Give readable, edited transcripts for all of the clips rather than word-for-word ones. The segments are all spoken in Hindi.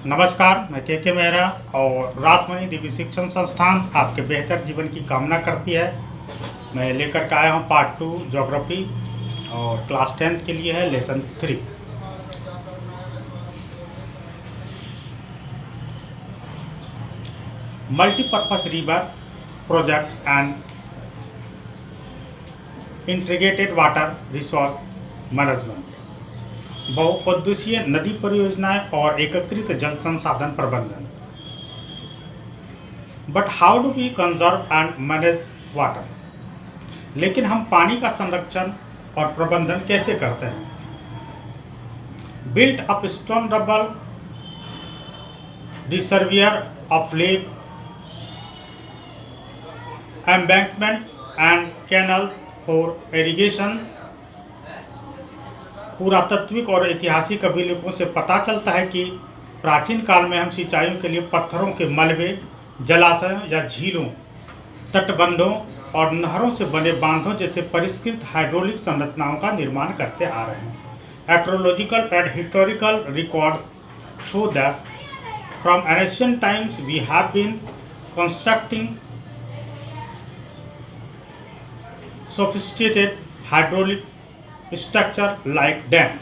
नमस्कार, मैं के मेहरा और रासमणि दिव्य शिक्षण संस्थान आपके बेहतर जीवन की कामना करती है। मैं लेकर के आया हूँ पार्ट 2 ज्योग्राफी और क्लास 10th के लिए है lesson 3। Multipurpose river project and integrated water resource management, बहुउद्देशीय नदी परियोजनाएं और एकीकृत जल संसाधन प्रबंधन। But how do we conserve and manage water? लेकिन हम पानी का संरक्षण और प्रबंधन कैसे करते हैं? Built up stone rubble reservoir of lake, embankment and canal for irrigation. पुरातात्विक और ऐतिहासिक अभिलेखों से पता चलता है कि प्राचीन काल में हम सिंचाइयों के लिए पत्थरों के मलबे, जलाशयों या झीलों, तटबंधों और नहरों से बने बांधों जैसे परिष्कृत हाइड्रोलिक संरचनाओं का निर्माण करते आ रहे हैं। Archaeological and historical records show that from ancient times we have been constructing sophisticated hydraulic structure like dam.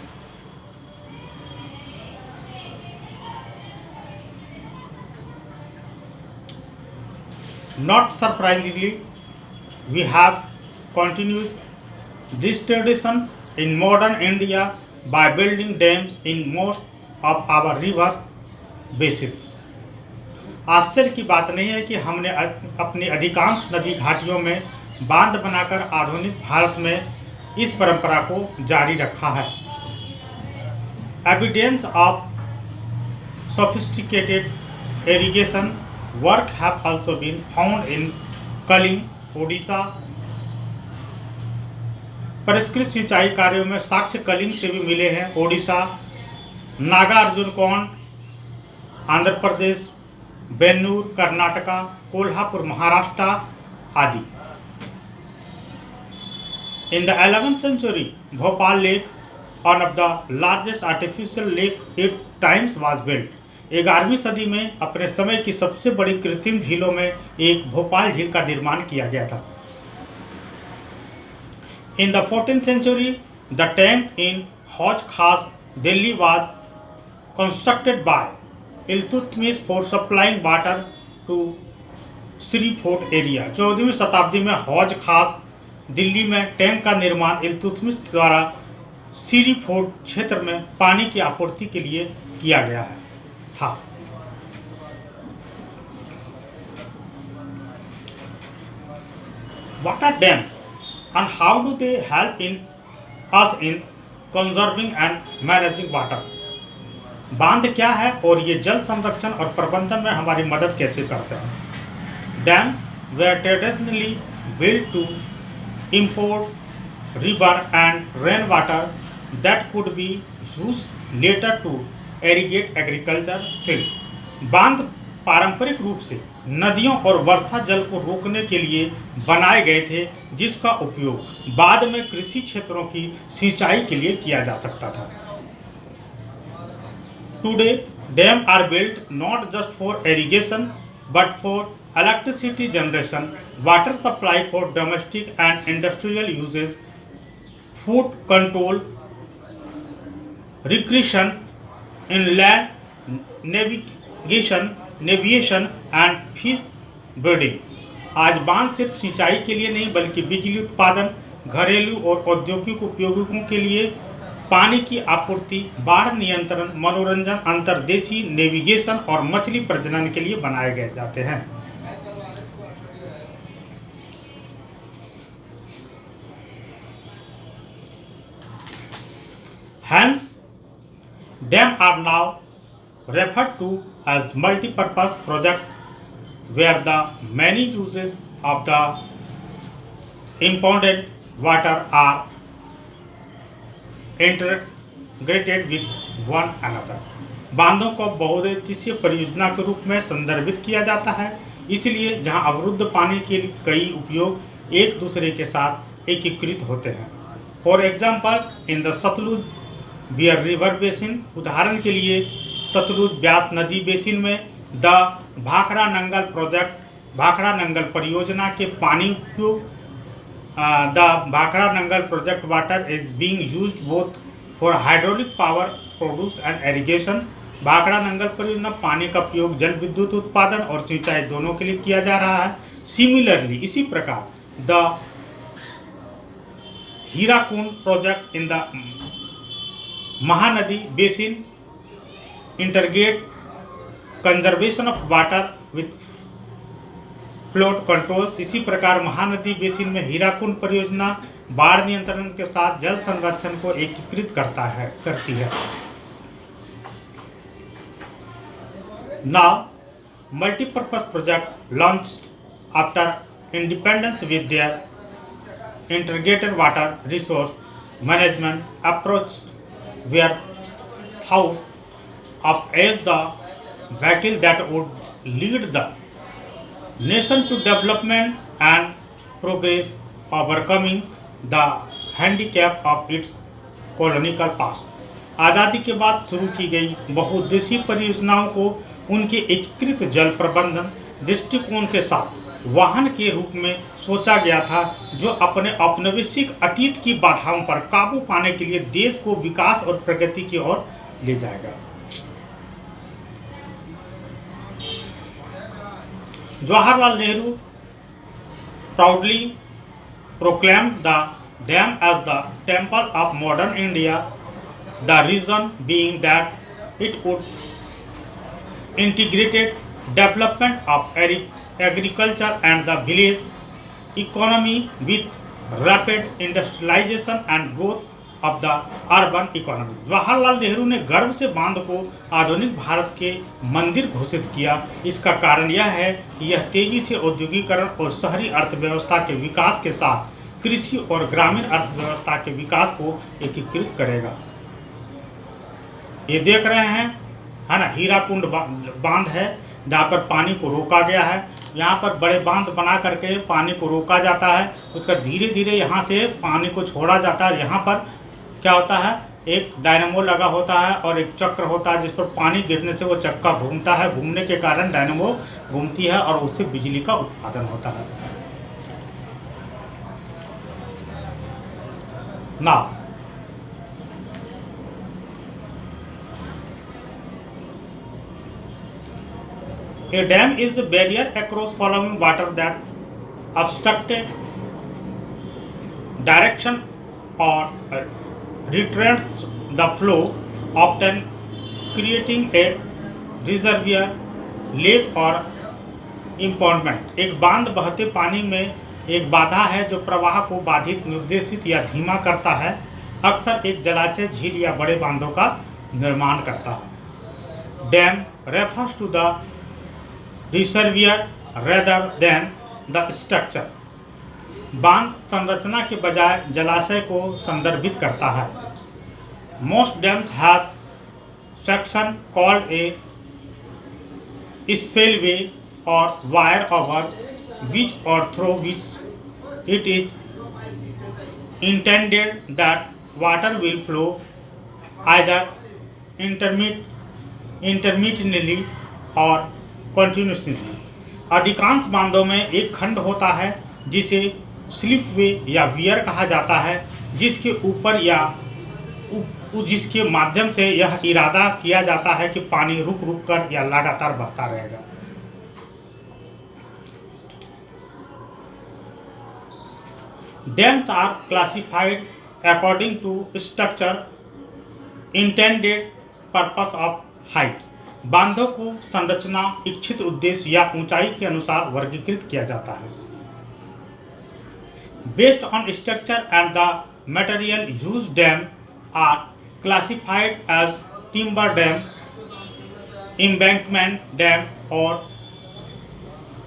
Not surprisingly, we have continued this tradition in modern India by building dams in most of our river basins. आश्चर्य की बात नहीं है कि हमने अपनी अधिकांश नदी घाटियों में बांध बनाकर आधुनिक भारत में इस परंपरा को जारी रखा है। Evidence of sophisticated irrigation work have also been found in Kalinga, Odisha. परिष्कृत सिंचाई कार्यों में साक्ष्य कलिंग से भी मिले हैं। ओडिशा, नागार्जुनकोंड आंध्र प्रदेश, बेन्नूर कर्नाटका, कोल्हापुर महाराष्ट्र आदि। In the 11th century, Bhopal Lake, one of the largest artificial lake 8 times was built. 11वीं सदी में अपने समय की सबसे बड़ी कृत्रिम झीलों में एक भोपाल झील का निर्माण किया गया था। In the 14th century, the tank in Hauj Khas, Delhi was constructed by Iltutmish for supplying water to Sri Fort area. 14वीं शताब्दी में हौज खास दिल्ली में टैंक का निर्माण इल्तुतमिश द्वारा सीरी फोर्ट क्षेत्र में पानी की आपूर्ति के लिए किया गया था। Water dam and how do they help in us in conserving and managing water? बांध क्या है और ये जल संरक्षण और प्रबंधन में हमारी मदद कैसे करते हैं? Dam were traditionally built to import river and rainwater that could be used later to irrigate agriculture fields. बांध पारंपरिक रूप से नदियों और वर्षा जल को रोकने के लिए बनाए गए थे, जिसका उपयोग बाद में कृषि क्षेत्रों की सिंचाई के लिए किया जा सकता था। Today, dams are built not just for irrigation but for electricity generation, water supply for domestic and industrial uses, food control, recreation, inland navigation and fish breeding. आज बांध सिर्फ सिंचाई के लिए नहीं बल्कि बिजली उत्पादन, घरेलू और औद्योगिक उपयोगों के लिए पानी की आपूर्ति, बाढ़ नियंत्रण, मनोरंजन, अंतर्देशीय नेविगेशन और मछली प्रजनन के लिए बनाए गए जाते हैं। Hence, dams are now referred to as multi-purpose projects where the many uses of the impounded water are integrated with one another. बांधों को बहुउद्देशीय परियोजना के रूप में संदर्भित किया जाता है, इसलिए जहां अवरुद्ध पानी के कई उपयोग एक दूसरे के साथ एकीकृत होते हैं। For example, in the Sutlej Beas river basin, उदाहरण के लिए सतलुज ब्यास नदी बेसिन में द भाखड़ा नंगल परियोजना के पानी उपयोग the Bhakra Nangal project water is being used both for hydraulic power produce and irrigation. Bhakra Nangal परियोजना पानी का उपयोग जल विद्युत उत्पादन और सिंचाई दोनों के लिए किया जा रहा है। सिमिलरली इसी प्रकार the Hirakud project in the Mahanadi basin integrated conservation of water with flood control. इसी प्रकार महानदी बेसिन में हीराकुंड परियोजना बाढ़ नियंत्रण के साथ जल संरक्षण को एकीकृत करती है। Now multipurpose project launched after independence with their integrated water resource management approach were thought of as the vehicle that would lead the nation to development and progress, overcoming the handicap of its colonial past। आज़ादी के बाद शुरू की गई बहुउद्देशीय परियोजनाओं को उनके एकीकृत जल प्रबंधन दृष्टिकोण के साथ वाहन के रूप में सोचा गया था, जो अपने औपनिवेशिक अतीत की बाधाओं पर काबू पाने के लिए देश को विकास और प्रगति की ओर ले जाएगा। Jawaharlal Nehru proudly proclaimed the dam as the temple of modern India, the reason being that it would integrated development of agriculture and the village economy with rapid industrialization and growth of the urban economy। Jawaharlal Nehru ने गर्व से बांध को आधुनिक भारत के मंदिर घोषित किया। इसका कारण यह है कि यह तेजी से औद्योगिकरण और शहरी अर्थव्यवस्था के विकास के साथ कृषि और ग्रामीण अर्थव्यवस्था के विकास को एकीकृत करेगा। ये देख रहे हैं, है ना, हीराकुंड बांध है जहाँ पर पानी को रोका गया है। यहाँ पर बड़े बांध बना करके पानी को रोका जाता है, उसका धीरे धीरे यहाँ से पानी को छोड़ा जाता है। यहाँ पर क्या होता है, एक डायनामो लगा होता है और एक चक्र होता है जिस पर पानी गिरने से वो चक्का घूमता है, घूमने के कारण डायनामो घूमती है और उससे बिजली का उत्पादन होता है। Now a dam is a barrier across flowing water that obstructed direction or restrains the flow, often creating a reservoir, lake or impoundment। एक बांध बहते पानी में एक बाधा है जो प्रवाह को बाधित, निर्देशित या धीमा करता है। अक्सर एक जलाशय, झील या बड़े बांधों का निर्माण करता है। Dam refers to the reservoir rather than the structure। बांध संरचना के बजाय जलाशय को संदर्भित करता है। Most dams have section called a spillway or wire over which or through which it is intended that water will flow either intermittently or continuously। अधिकांश बांधों में एक खंड होता है जिसे स्लिपवे या वियर कहा जाता है, जिसके ऊपर या जिसके माध्यम से यह इरादा किया जाता है कि पानी रुक रुक कर या लगातार बहता रहेगा। Dams are classified according to structure, intended purpose of height। बांधों को संरचना, इच्छित उद्देश्य या ऊंचाई के अनुसार वर्गीकृत किया जाता है। Based on structure and the material used, dam are classified as timber dam, embankment dam or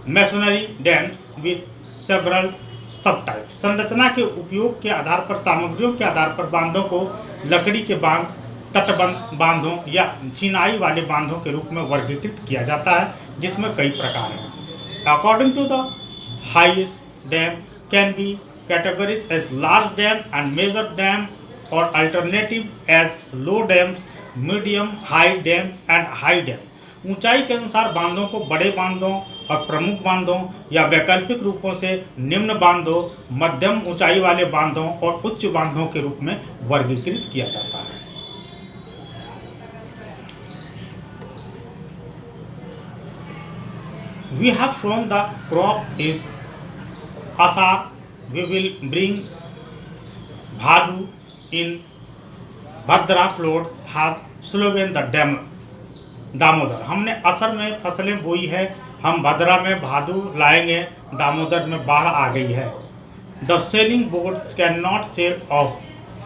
masonry dams with several subtypes। संरचना के उपयोग के आधार पर, सामग्रियों के आधार पर बांधों को लकड़ी के बांध, तटबंध बांधों या चिनाई वाले बांधों के रूप में वर्गीकृत किया जाता है, जिसमें कई प्रकार हैं। According to the highest dam can be categorized as large dam and major dam or alternative as low dams medium, high dam and high dam. ऊंचाई के अनुसार बांधों को बड़े बांधों और प्रमुख बांधों या वैकल्पिक रूपों से निम्न बांधों, मध्यम ऊंचाई वाले बांधों और उच्च बांधों के रूप में वर्गीकृत किया जाता है। We have shown the crop is Asar. We will bring Bhadu in Bhadra floods have slogan the Damodar. हमने असर में फसलें बोई है, हम भद्रा में भादु लाएंगे, दामोदर में बाढ़ आ गई है। The sailing boats can not sail off,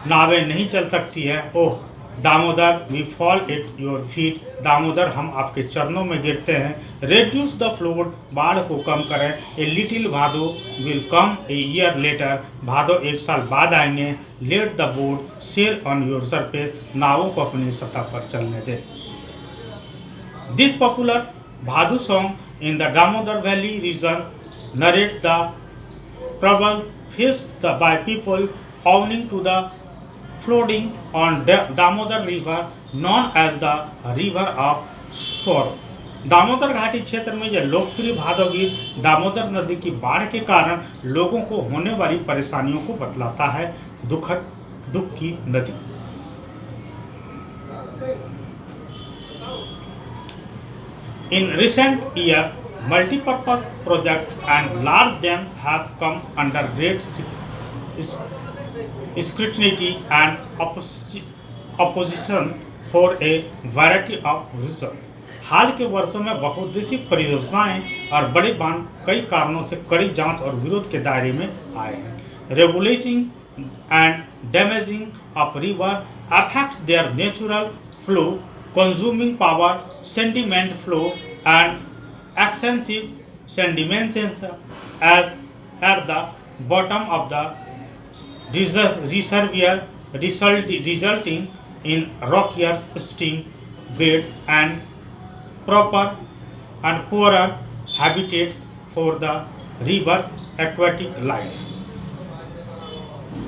नावें नहीं चल सकती है। Oh Damodar we fall at your feet, Damodar हम आपके चरणों में गिरते हैं। रेड्यूस द फ्लोड, बाढ़ को कम करें। A little Bhado will come a year later, Bhado एक साल बाद आएंगे। Let the boat sail on your surface, नावों को अपनी सतह पर चलने दें। This popular Bhadu song in the Damodar valley region narrate the trouble faced by people owing to the flooding on Damodar river known as the river of sorrow। Damodar घाटी क्षेत्र में यह लोकप्रिय भादो गीत दामोदर नदी की बाढ़ के कारण लोगों को होने वाली परेशानियों को बतलाता है। दुख की नदी। In recent years, multi-purpose projects and large dams have come under great scrutiny and opposition for a variety of reasons। हाल के वर्षों में बहुउद्देशीय परियोजनाएं और बड़े बांध कई कारणों से कड़ी जांच और विरोध के दायरे में आए हैं। Regulating and damaging of river affects there natural flow, consuming power, sediment flow, and extensive sedimentation as at the bottom of the reservoir, resulting in rockier stream beds and poorer habitats for the river's aquatic life।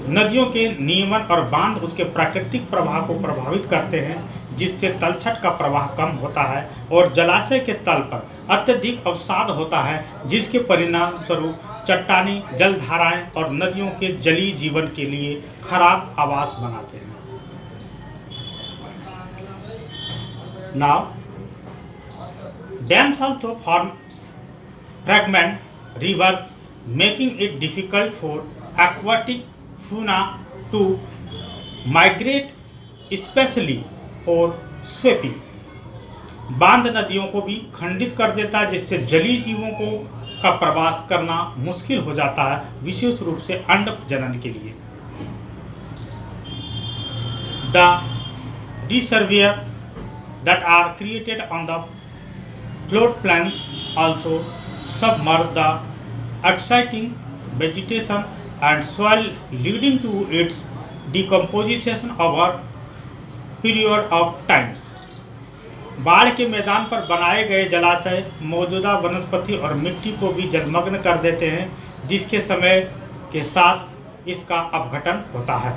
नदियों के नियमन और बांध उसके प्राकृतिक प्रवाह को प्रभावित करते हैं, जिससे तलछट का प्रवाह कम होता है और जलाशय के तल पर अत्यधिक अवसाद होता है, जिसके परिणाम स्वरूप चट्टानी जलधाराएं और नदियों के जलीय जीवन के लिए खराब आवास बनाते हैं। Now, dams also form fragment rivers, making it difficult for aquatic fauna to migrate, especially for swimming। बांध नदियों को भी खंडित कर देता है, जिससे जलीय जीवों को का प्रवास करना मुश्किल हो जाता है, विशेष रूप से अंड जनन के लिए। The reservoirs that are created on the floodplain also submerge the exciting vegetation and soil, leading to its decomposition over period of times। बाढ़ के मैदान पर बनाए गए जलाशय मौजूदा वनस्पति और मिट्टी को भी जलमग्न कर देते हैं, जिसके समय के साथ इसका अपघटन होता है।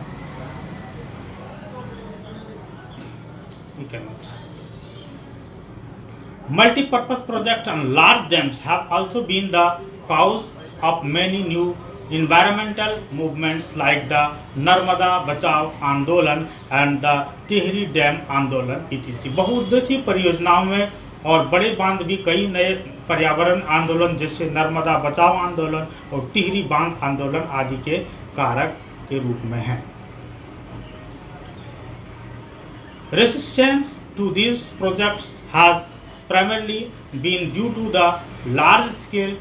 Multi-purpose projects and large dams have also been the cause of many new environmental movements like the Narmada बचाओ आंदोलन and the टिहरी डैम आंदोलन etc। बहुउद्देशीय परियोजनाओं में और बड़े बांध भी कई नए पर्यावरण आंदोलन जैसे नर्मदा बचाओ आंदोलन और टिहरी बांध आंदोलन आदि के कारक के रूप में हैं। Resistance to these projects has primarily been due to the large scale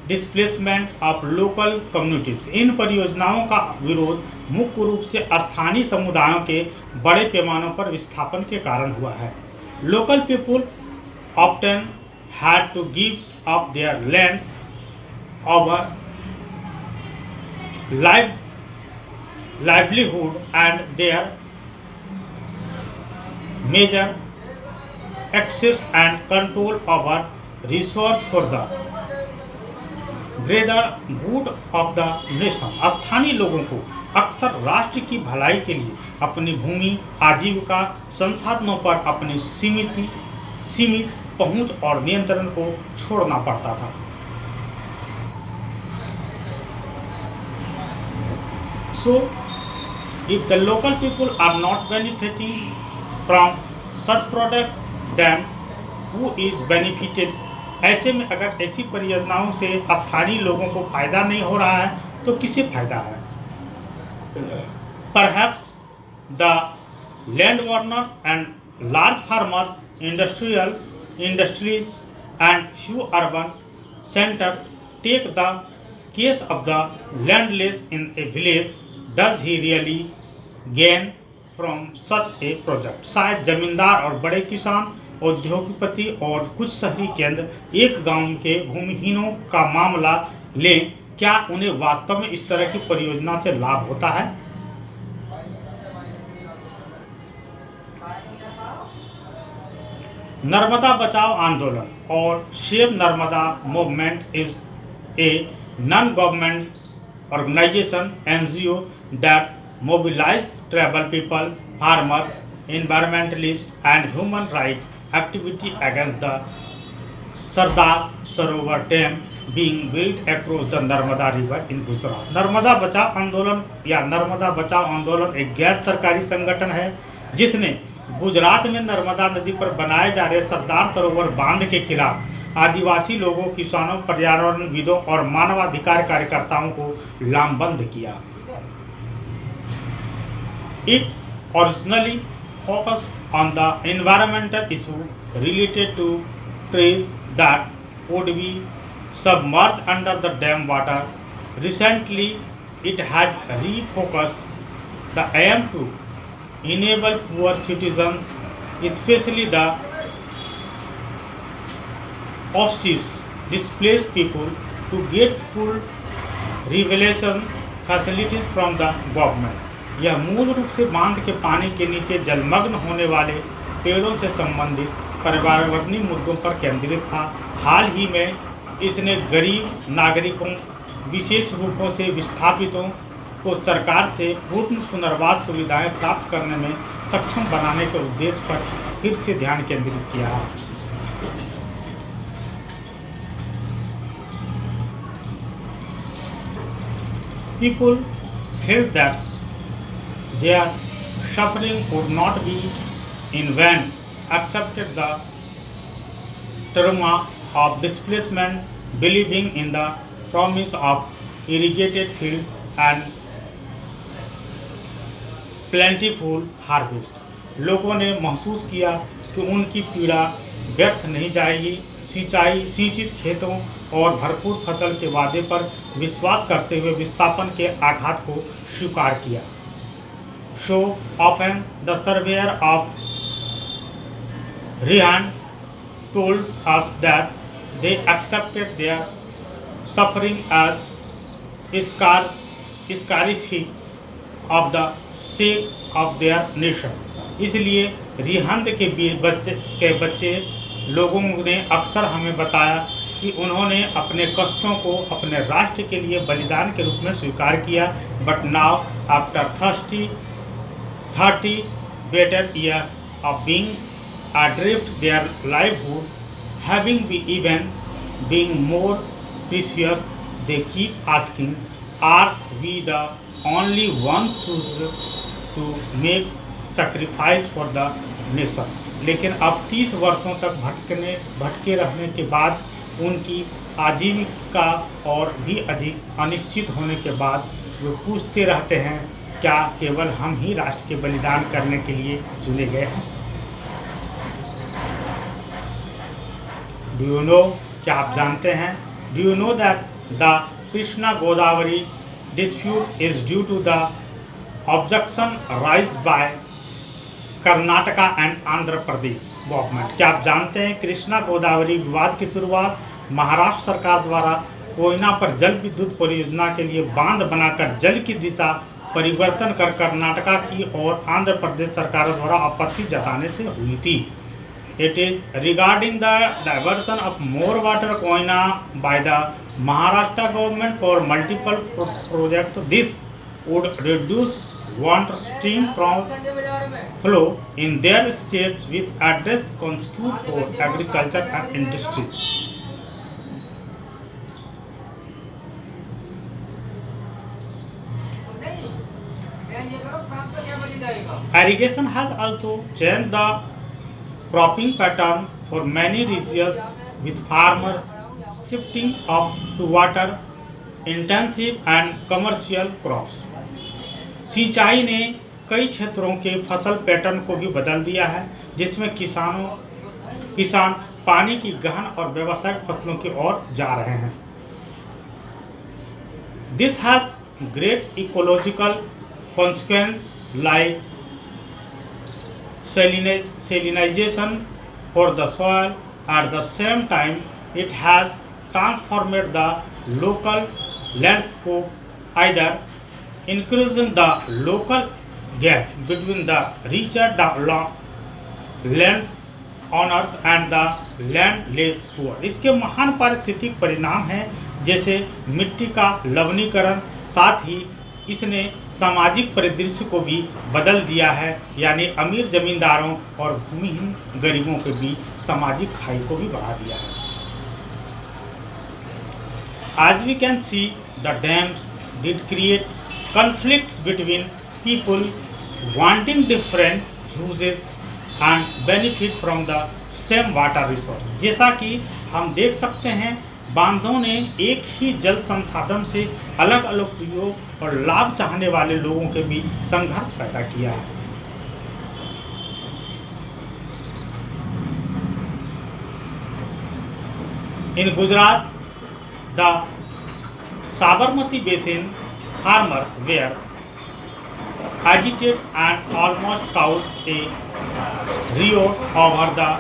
displacement of local communities। इन परियोजनाओं का विरोध मुख्य रूप से स्थानीय समुदायों के बड़े पैमानों पर विस्थापन के कारण हुआ है। Local people often had to give up their lands over livelihood and their major access and control over resource for the greater good of the nation। स्थानीय लोगों को अक्सर राष्ट्र की भलाई के लिए अपनी भूमि, आजीविका, संसाधनों पर अपनी सीमित पहुंच और नियंत्रण को छोड़ना पड़ता था। So, if the local people are not benefiting from such products, then who is benefited? ऐसे में अगर ऐसी परियोजनाओं से स्थानीय लोगों को फायदा नहीं हो रहा है तो किसे फायदा है? Perhaps the landowners and large farmers, industries and few urban centers. Take the case of the landless in a village. Does he really gain from such a project? शायद जमींदार और बड़े किसान, उद्योगपति और कुछ शहरी केंद्र एक गांव के भूमिहीनों का मामला लें, क्या उन्हें वास्तव में इस तरह की परियोजना से लाभ होता है? नर्मदा बचाओ आंदोलन और save Narmada movement is a non-government organization NGO that mobilized tribal people, farmers, environmentalists and human rights activity against the Sardar Sarovar Dam being built across the Narmada River in Gujarat. Narmada बचाओ आंदोलन या नर्मदा बचाओ आंदोलन एक गैर सरकारी संगठन है जिसने गुजरात में नर्मदा नदी पर बनाए जा रहे सरदार सरोवर बांध के खिलाफ आदिवासी लोगों, किसानों, पर्यावरणविदों और मानवाधिकार कार्यकर्ताओं को लामबंद किया। It originally focused on the environmental issue related to trees that would be submerged under the dam water. Recently, it has refocused the aim to enable poor citizens, especially the ostrich displaced people, to get full rehabilitation facilities from the government. यह मूल रूप से बांध के पानी के नीचे जलमग्न होने वाले पेड़ों से संबंधित पर्यावरणीय मुद्दों पर केंद्रित था। हाल ही में इसने गरीब नागरिकों, विशेष रूपों से विस्थापितों को सरकार से पूर्ण पुनर्वास सुविधाएं प्राप्त करने में सक्षम बनाने के उद्देश्य पर फिर से ध्यान केंद्रित किया है। People felt that their suffering would not be in vain, accepted the trauma of displacement, believing in the promise of irrigated fields and plentiful harvest. लोगों ने महसूस किया कि उनकी पीड़ा व्यर्थ नहीं जाएगी। सिंचित खेतों और भरपूर फसल के वादे पर विश्वास करते हुए विस्थापन के आघात को स्वीकार किया। So often the surveyor of Rihan told us that they accepted their suffering as scarifics of the sake of their nation. इसलिए रिहंद के बच्चे लोगों ने अक्सर हमें बताया कि उन्होंने अपने कष्टों को अपने राष्ट्र के लिए बलिदान के रूप में स्वीकार किया। But now after 30 better years of being adrift, their livelihood having been more precious, they keep asking, are we the only ones to make sacrifice for the nation? लेकिन अब 30 वर्षों तक भटके रहने के बाद, उनकी आजीविका और भी अधिक अनिश्चित होने के बाद वे पूछते रहते हैं, क्या केवल हम ही राष्ट्र के बलिदान करने के लिए चुने गए हैं? डू यू नो, क्या आप जानते हैं? Do you know that the Krishna Godavari dispute is due to the objection raise by Karnataka and Andhra Pradesh government? क्या आप जानते हैं कृष्णा गोदावरी विवाद की शुरुआत महाराष्ट्र सरकार द्वारा कोयना पर जल विद्युत परियोजना के लिए बांध बनाकर जल की दिशा परिवर्तन कर कर्नाटका की और आंध्र प्रदेश सरकारों द्वारा आपत्ति जताने से हुई थी। It is regarding the diversion of more water Koyna by the Maharashtra government for multiple project. This would reduce water stream from flow in their states with address consequence for agriculture and industry. Irrigation has also changed the cropping pattern for many regions, with farmers shifting up to water intensive and commercial crops. सिंचाई ने कई क्षेत्रों के फसल पैटर्न को भी बदल दिया है, जिसमें किसान पानी की गहन और व्यावसायिक फसलों की ओर जा रहे हैं. This has great ecological consequences like salinization for the soil. At the same time, it has transformed the local landscape, either increasing the local gap between the richer land owners and the landless poor. इसके महान पारिस्थितिक परिणाम हैं, जैसे मिट्टी का लवणीकरण. साथ ही इसने सामाजिक परिदृश्य को भी बदल दिया है, यानी अमीर जमींदारों और भूमिहीन गरीबों के बीच सामाजिक खाई को भी बढ़ा दिया है. As we can see, the dams did create conflicts between people wanting different uses and benefit from the same water resource. जैसा कि हम देख सकते हैं, बांधों ने एक ही जल संसाधन से अलग अलग उपयोग और लाभ चाहने वाले लोगों के बीच संघर्ष पैदा किया है. In Gujarat, the Sabarmati Basin farmers were agitated and almost caused a riot over the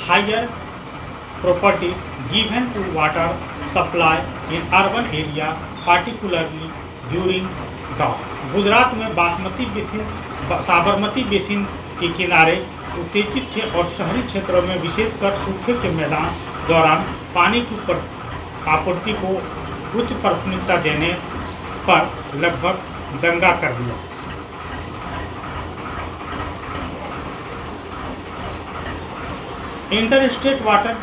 higher property given to water supply in urban area, particularly during drought. Gujarat में साबरमती बेसिन के किनारे उत्तेजित थे और शहरी क्षेत्रों में विशेषकर सूखे के मैदान दौरान पानी की आपूर्ति को उच्च प्राथमिकता देने पर लगभग दंगा कर दिया. Interstate water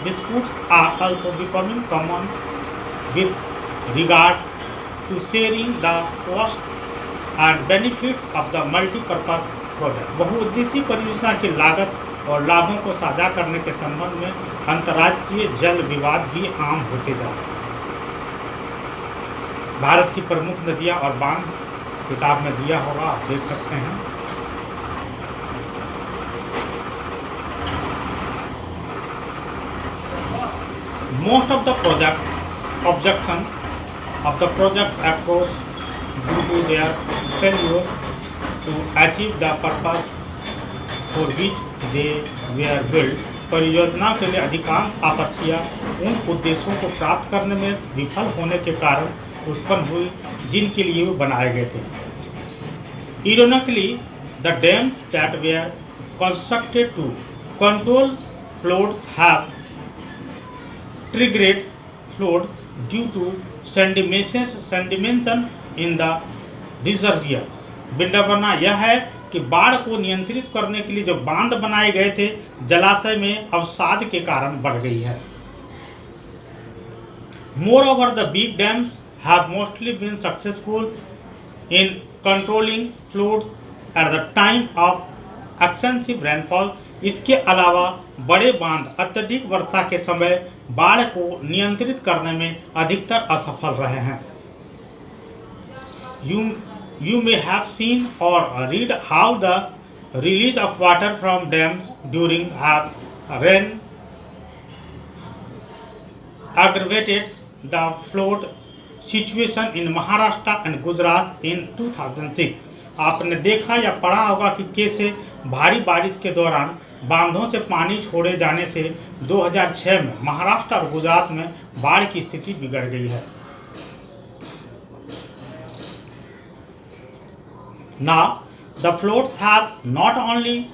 disputes are also becoming common with regard to sharing the costs and benefits of the multi-purpose project. बहुउद्देशीय परियोजना की लागत और लाभों को साझा करने के संबंध में अंतर्राज्यीय जल विवाद भी आम होते जा रहे हैं. भारत की प्रमुख नदियां और बांध किताब में दिया होगा, आप देख सकते हैं. Most of the objection of the project across due to their failure to achieve the purpose for which they were built. परियोजना के लिए अधिकांश आपत्तियां उन उद्देश्यों को प्राप्त करने में विफल होने के कारण उत्पन्न हुई जिनके लिए वे बनाए गए थे. Ironically, the dams that were constructed to control floods have triggered flood due to sedimentation in the reservoirs. विडंबना यह है कि बाढ़ को नियंत्रित करने के लिए जो बांध बनाए गए थे, जलाशय में अवसाद के कारण बढ़ गई है. Moreover, the big dams have mostly been successful in controlling floods at the time of extensive rainfall. इसके अलावा बड़े बांध अत्यधिक वर्षा के समय बाढ़ को नियंत्रित करने में अधिकतर असफल रहे हैं. You may have seen or read how the release of water from dams during rain aggravated the flood situation in Maharashtra and Gujarat in 2006. आपने देखा या पढ़ा होगा कि कैसे भारी बारिश के दौरान बांधों से पानी छोड़े जाने से 2006 में महाराष्ट्र और गुजरात में बाढ़ की स्थिति बिगड़ गई है. Now, the floods have not only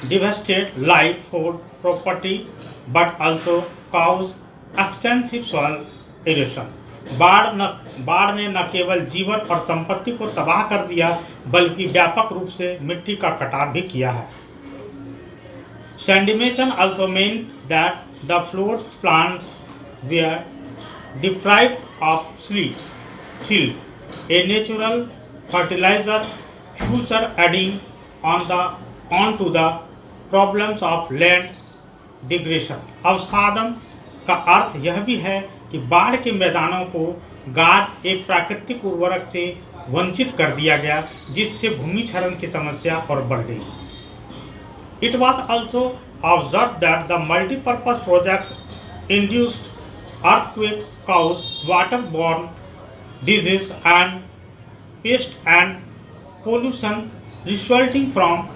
devastated life, food, property, but also caused extensive soil erosion. बाढ़ ने न केवल जीवन और संपत्ति को तबाह कर दिया बल्कि व्यापक रूप से मिट्टी का कटाव भी किया है। Sedimentation also meant that the flood plants were deprived of silt, a natural fertilizer, further adding onto the problems of land degradation। अवसादन का अर्थ यह भी है कि बाढ़ के मैदानों को गाद एक प्राकृतिक उर्वरक से वंचित कर दिया गया, जिससे भूमि क्षरण की समस्या और बढ़ गई। It was also observed that the multi-purpose projects induced earthquakes, caused waterborne disease and pest and pollution resulting from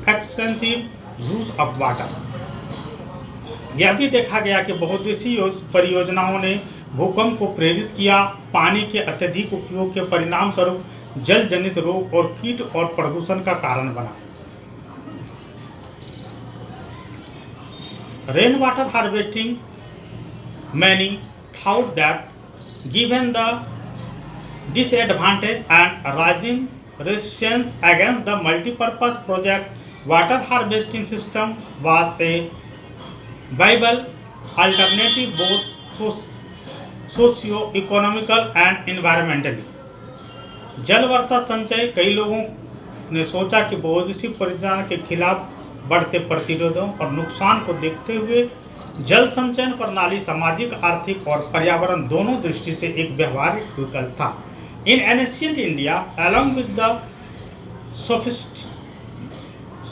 excessive use of water। यह भी देखा गया कि बहुउद्देशीय परियोजनाओं ने भूकंप को प्रेरित किया, पानी के अत्यधिक उपयोग के परिणाम स्वरूप जल जनित रोग और कीट और प्रदूषण का कारण बना। Rainwater harvesting, many thought that given the disadvantage and rising resistance against the multi-purpose project, water harvesting system was a viable alternative both socio-economical and environmentally। जल वर्षा संचय कई लोगों ने सोचा कि बहुउद्देशीय परियोजना के खिलाफ बढ़ते प्रतिरोधों और नुकसान को देखते हुए जल संचयन प्रणाली सामाजिक, आर्थिक और पर्यावरण दोनों दृष्टि से एक व्यवहारिक विकल्प था। इन ancient India, along with the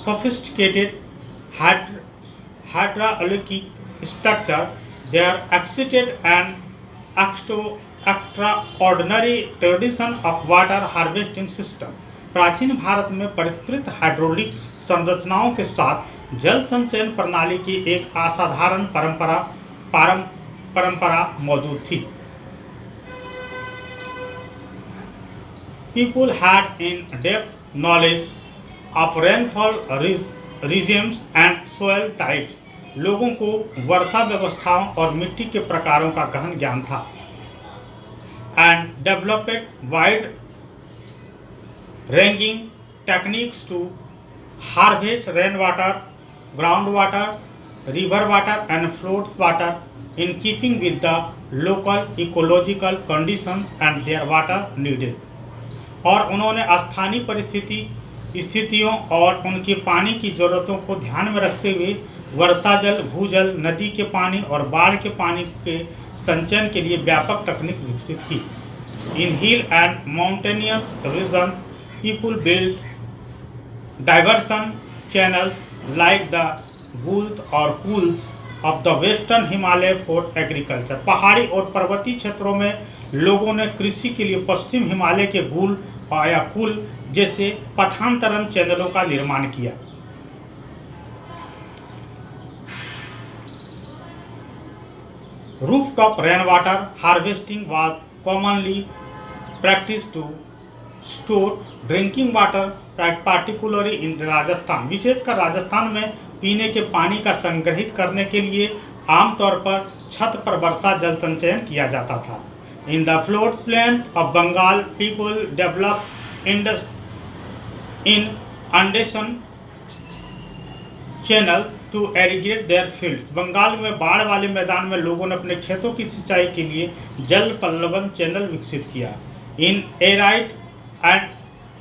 sophisticated hydraulic structure, there existed an extraordinary tradition of water harvesting system। प्राचीन भारत में परिष्कृत हाइड्रोलिक संरचनाओं के साथ जल संचयन प्रणाली की एक असाधारण परंपरा मौजूद थी। People had in-depth knowledge of rainfall regimes and soil types। लोगों को वर्षा व्यवस्थाओं और मिट्टी के प्रकारों का गहन ज्ञान था। And developed wide-ranging techniques to harvest rainwater, groundwater, river water and flood water in keeping with the local ecological conditions and their water needs। और उन्होंने स्थानीय स्थितियों और उनके पानी की ज़रूरतों को ध्यान में रखते हुए वर्षा जल, भूजल, नदी के पानी और बाढ़ के पानी के संचयन के लिए व्यापक तकनीक विकसित की। In hill and mountainous region, people build diversion channels like the Gulf or Cools of the Western Himalaya for agriculture। पहाड़ी और पर्वतीय क्षेत्रों में लोगों ने कृषि के लिए पश्चिम हिमालय के गुल या कुल जैसे पथांतरण चैनलों का निर्माण किया। Rooftop rainwater harvesting was commonly practiced to store drinking water, particularly in Rajasthan. विशेषकर राजस्थान में पीने के पानी का संग्रहित करने के लिए आमतौर पर छत पर वर्षा जल संचयन किया जाता था। In the flood plain of Bengal, people develop inundation channel to irrigate their fields. Bengal में बाढ़ वाले मैदान में लोगों ने अपने खेतों की सिंचाई के लिए जल पल्लवन चैनल विकसित किया। इन arid and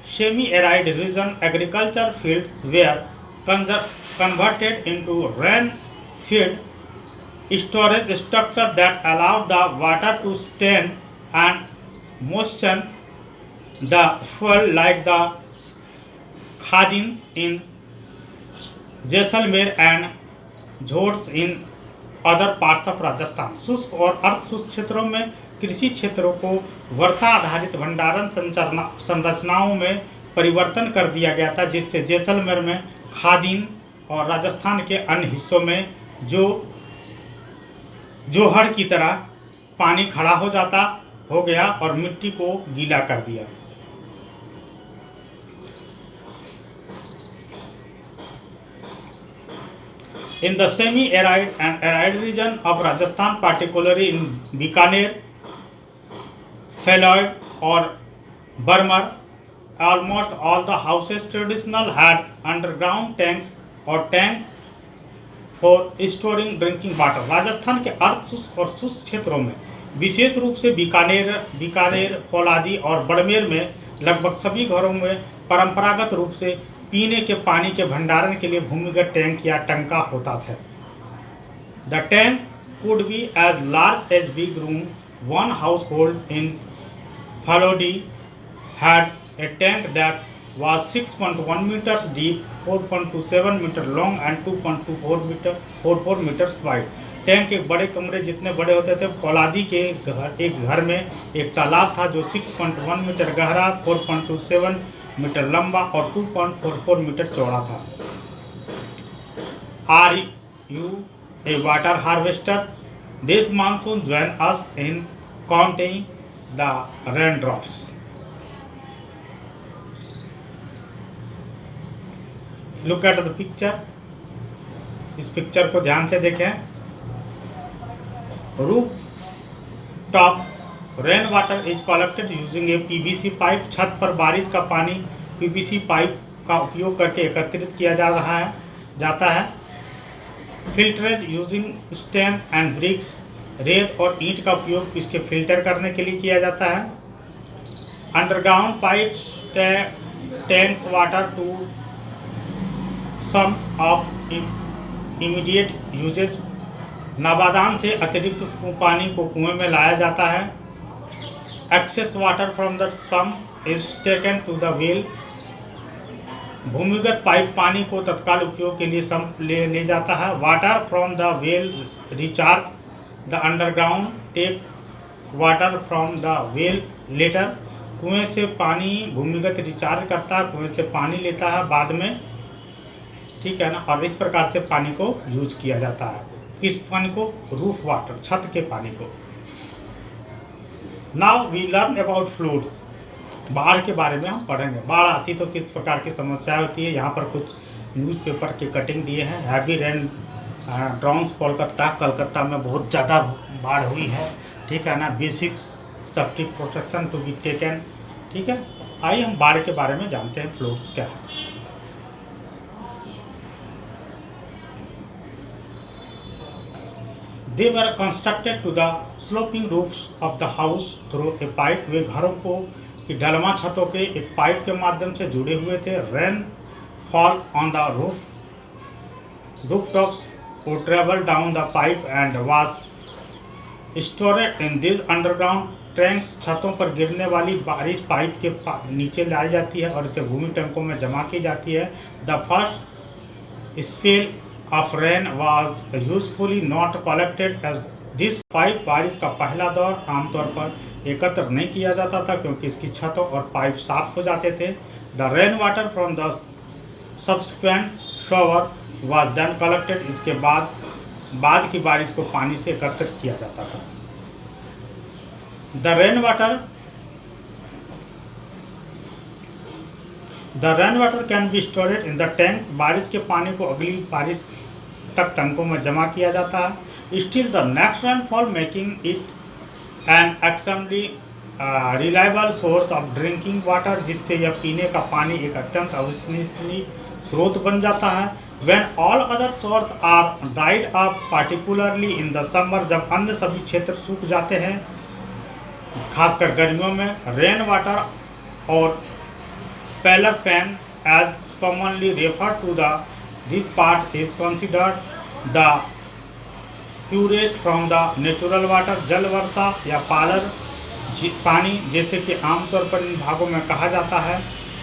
semi-arid region, agriculture fields were converted into rain-fed storage structure that allowed the water to stand and moisten the soil, like the khadins in Jaisalmer and Jhodh in other parts of Rajasthan. शुष्क और अर्धशुष्क क्षेत्रों में कृषि क्षेत्रों को वर्षा आधारित भंडारण संरचनाओं में परिवर्तन कर दिया गया था, जिससे जैसलमेर में खादीन और राजस्थान के अन्य हिस्सों में जोहड़ की तरह पानी खड़ा हो गया और मिट्टी को गीला कर दिया। In the semi-arid and arid region of Rajasthan, particularly in Bikaner, Phalloid or Burma. Almost all the houses traditional had underground tanks or tank for storing drinking water. Rajasthan के अर्ध शुष्क और शुष्क क्षेत्रों में विशेष रूप से बीकानेर, फौलादी और बाड़मेर में लगभग सभी घरों में परंपरागत रूप से पीने के पानी के भंडारण के लिए भूमिगत टैंक या टंका होता था. The tank could be as large as big room. One household in Phalodi had a tank that was 6.1 meters deep, 4.27 meter long and 2.44 meters wide. Tank एक बड़े कमरे जितने बड़े होते थे. फौलादी के एक घर में एक तालाब था जो 6.1 मीटर गहरा, 4.27 मीटर लंबा और 2.44 मीटर चौड़ा था. Are you a water harvester? This monsoon join us in counting the raindrops. Look at the picture. इस पिक्चर को ध्यान से देखें. Roof top rain water is collected using A PVC pipe. छत पर बारिश का पानी पीवीसी पाइप का उपयोग करके एकत्रित किया जाता है. Filtered using stone and bricks. रेत और ईंट का उपयोग इसके फिल्टर करने के लिए किया जाता है. Underground pipes tanks water to sump of immediate uses. नाबादान से अतिरिक्त पानी को कुएं में लाया जाता है. Excess water from the sump is taken to the well. भूमिगत पाइप पानी को तत्काल उपयोग के लिए सम्प ले जाता है. Water from the well recharge. The underground take water from the well later. कुएं से पानी भूमिगत रिचार्ज करता है, कुएं से पानी लेता है बाद में, ठीक है ना. और इस प्रकार से पानी को यूज किया जाता है. किस पानी को? रूफ वाटर, छत के पानी को. Now we learn about floods. बाढ़ के बारे में हम पढ़ेंगे. बाढ़ आती तो किस प्रकार की समस्या होती है. यहाँ पर कुछ न्यूज़पेपर के कटिंग दिए हैं. हैवी रेन ड्राउन्स कलकत्ता में बहुत ज़्यादा बाढ़ हुई है, ठीक है ना. Basic safety protection to be taken, ठीक है. आइए हम बाढ़ के बारे में जानते हैं. फ्लड्स क्या है. They were constructed to the sloping roofs of the house through a pipe. वे घरों को की ढलमा छतों के एक पाइप के माध्यम से जुड़े हुए थे. Rain fall on the rooftops would travel down the pipe and was stored in these underground tanks. छतों पर गिरने वाली बारिश पाइप के नीचे लाई जाती है और इसे भूमि टैंकों में जमा की जाती है. The first spell of rain was usually not collected as this pipe. बारिश का पहला दौर आमतौर पर एकत्र नहीं किया जाता था क्योंकि इसकी छतों और पाइप साफ हो जाते थे. The rain water from the subsequent shower was then collected. इसके बाद की बारिश को पानी से एकत्रित किया जाता था. The rainwater can be stored in the tank. बारिश के पानी को अगली बारिश तक टंकों में जमा किया जाता है. Still the next rainfall making it an extremely reliable source of drinking water. जिससे यह पीने का पानी एक अत्यंत अविश्वसनीय स्रोत बन जाता है. When all other sources are dried up, particularly in the summer, जब अन्य सभी क्षेत्र सूख जाते हैं खासकर गर्मियों में, रेन वाटर और पेलर pan as commonly referred to this part is considered the purest from the natural water. जल वर्षा या पालर पानी जैसे कि आमतौर पर इन भागों में कहा जाता है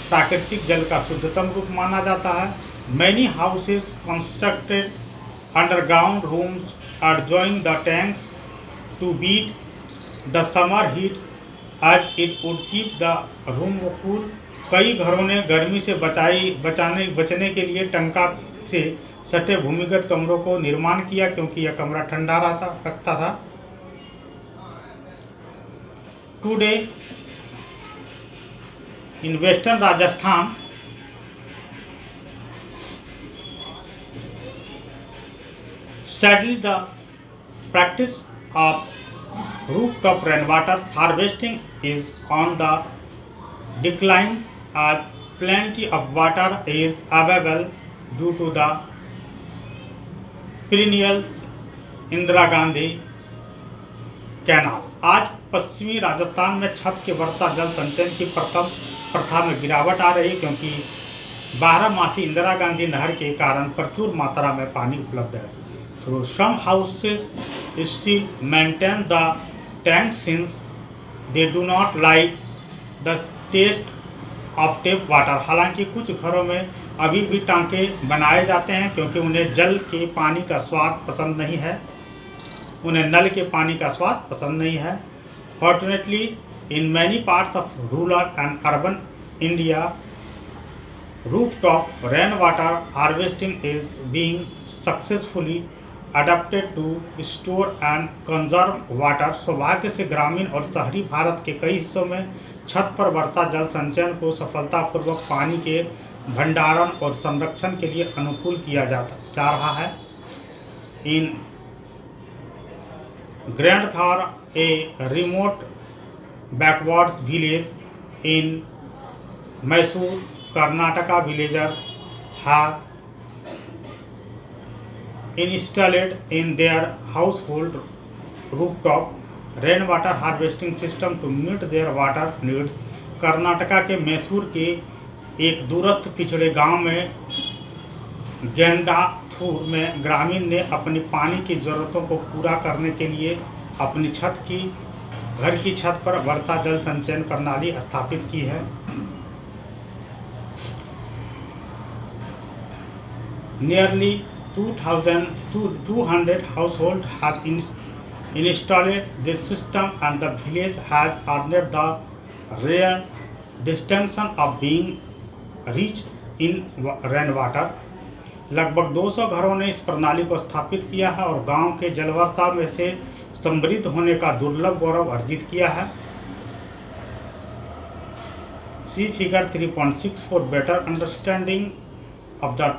प्राकृतिक जल का शुद्धतम रूप माना जाता है. Many houses constructed underground rooms adjoining the tanks to beat the summer heat as it would keep the room cool. कई घरों ने गर्मी से बचने के लिए टंका से सटे भूमिगत कमरों को निर्माण किया क्योंकि यह कमरा ठंडा रखता था. Today in western Rajasthan sadly the practice of Rooftop rainwater harvesting is on the decline as plenty of water is available due to the perennial Indira Gandhi canal. आज पश्चिमी राजस्थान में छत के वर्षा जल संचयन की प्रथा में गिरावट आ रही, क्योंकि 12मासी इंदिरा गांधी नहर के कारण प्रचुर मात्रा में पानी उपलब्ध है। Though some houses still maintain the tank since they do not like the taste of tap water. हालांकि कुछ घरों में अभी भी टांके बनाए जाते हैं, क्योंकि उन्हें जल के पानी का स्वाद पसंद नहीं है, उन्हें नल के पानी का स्वाद पसंद नहीं है। Fortunately in many parts of rural and urban India rooftop rainwater harvesting is being successfully adapted to store and conserve water। सौभाग्य से ग्रामीण और शहरी भारत के कई हिस्सों में छत पर वर्षा जल संचयन को सफलतापूर्वक पानी के भंडारण और संरक्षण के लिए अनुकूल किया जा रहा है। In Gendathur a remote backwards village in Mysore Karnataka, villagers have installed in their household rooftop rainwater harvesting system to meet their water needs। Karnataka के मैसूर के एक दूरस्थ पिछड़े गांव में गेंडाथूर में ग्रामीण ने अपनी पानी की ज़रूरतों को पूरा करने के लिए अपनी घर की छत पर वर्षा जल संचयन प्रणाली स्थापित की है। Nearly 200 households have installed this system, and the village has earned the rare distinction of being rich in rainwater। लगभग 200 घरों ने इस प्रणाली को स्थापित किया है और गांव के जलवर्षा में से समृद्ध होने का दुर्लभ गौरव अर्जित किया है। See figure 3.6 for better understanding of the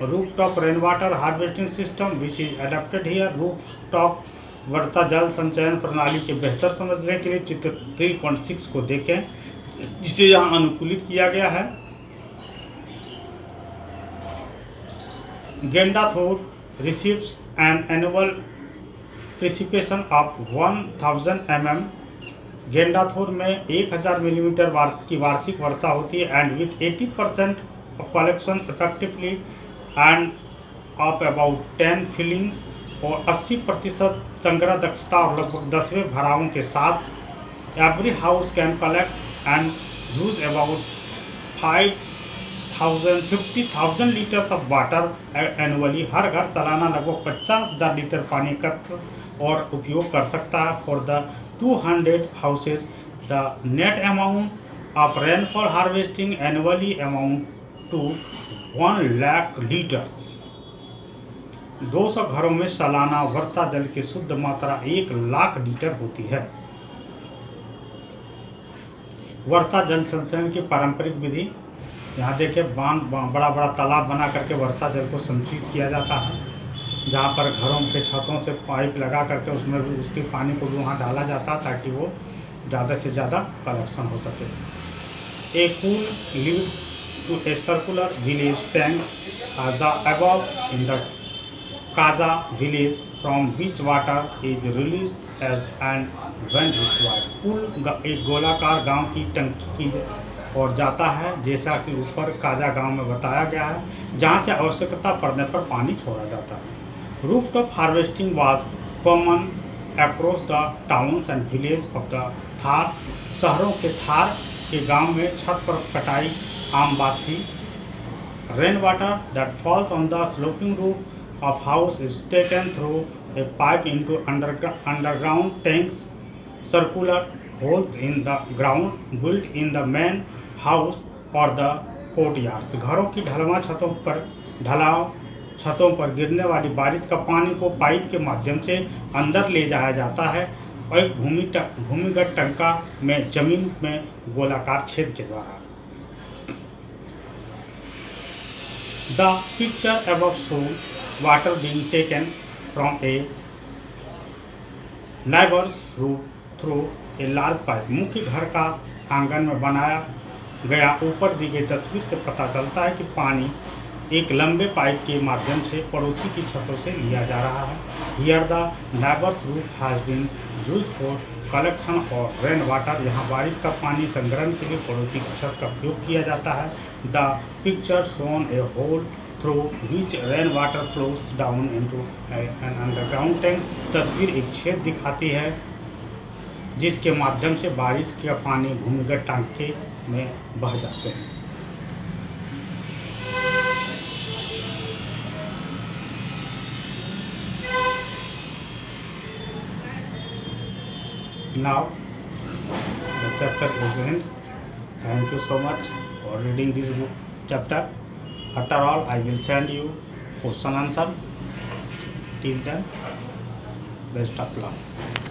rooftop rainwater harvesting system which is adapted here। Rooftop वर्षा जल संचयन प्रणाली के बेहतर समझने के लिए चित्र 3.6 को देखें, जिसे यहाँ अनुकूलित किया गया है। गेंडाथूर receives an annual precipitation of 1000 mm। गेंडाथूर में 1000 मिलीमीटर की वार्षिक वर्षा होती है। And with 80% of collection effectively and of about 10 fillings, और 80% संग्रह दक्षता और लगभग 10वें भरावों के साथ every house can collect and use about 50,000 litre of water annually। हर घर सालाना लगभग 50,000 लीटर पानी एकत्र और उपयोग कर सकता है। For the 200 houses the net amount of rainfall harvesting annually amount to 1 lakh litres. 200 घरों में सालाना वर्षा जल की शुद्ध मात्रा 1 लाख लीटर होती है। वर्षा जल संचयन की पारंपरिक विधि, यहाँ देखें बड़ा बड़ा तालाब बना करके वर्षा जल को संचित किया जाता है, जहाँ पर घरों के छतों से पाइप लगा करके उसमें भी उसके पानी को भी वहाँ डाला जाता है ताकि वो ज़्यादा से ज़्यादा कलेक्शन हो सके। A cool leads to a circular village tank the above in the Kaza village from which water is released as and when required। पुल एक गोलाकार गांव की टंकी की ओर जाता है, जैसा कि ऊपर काजा गांव में बताया गया है, जहां से आवश्यकता पड़ने पर पानी छोड़ा जाता है। Rooftop harvesting was common across the towns and village of the Thar. शहरों के थार के गांव में छत पर कटाई आम बात थी। Rain water that falls on the sloping roof of house is taken through a pipe into underground tanks circular holes in the ground built in the main house और द कोर्टयार्ड्स। घरों की ढलाव छतों पर गिरने वाली बारिश का पानी को पाइप के माध्यम से अंदर ले जाया जाता है और एक भूमिगत टंका में जमीन में गोलाकार छेद के द्वारा। The picture above shows water being taken from a neighbour's route through a large pipe. मुख्य घर का आंगन में बनाया गया ऊपर दी गई तस्वीर से पता चलता है कि पानी एक लंबे पाइप के माध्यम से पड़ोसी की छतों से लिया जा रहा है। Here the neighbour's route has been used for collection और रेन वाटर। यहाँ बारिश का पानी संग्रहण के लिए पड़ोसी की छत का उपयोग किया जाता है। The picture shown a hole through which rain water flows down into an underground tank. तस्वीर एक छेद दिखाती है जिसके माध्यम से बारिश का पानी भूमिगत टांके में बह जाते हैं। Now the chapter is end. Thank you so much for reading this book chapter. After all, I will send you question answer. Till then, best of luck.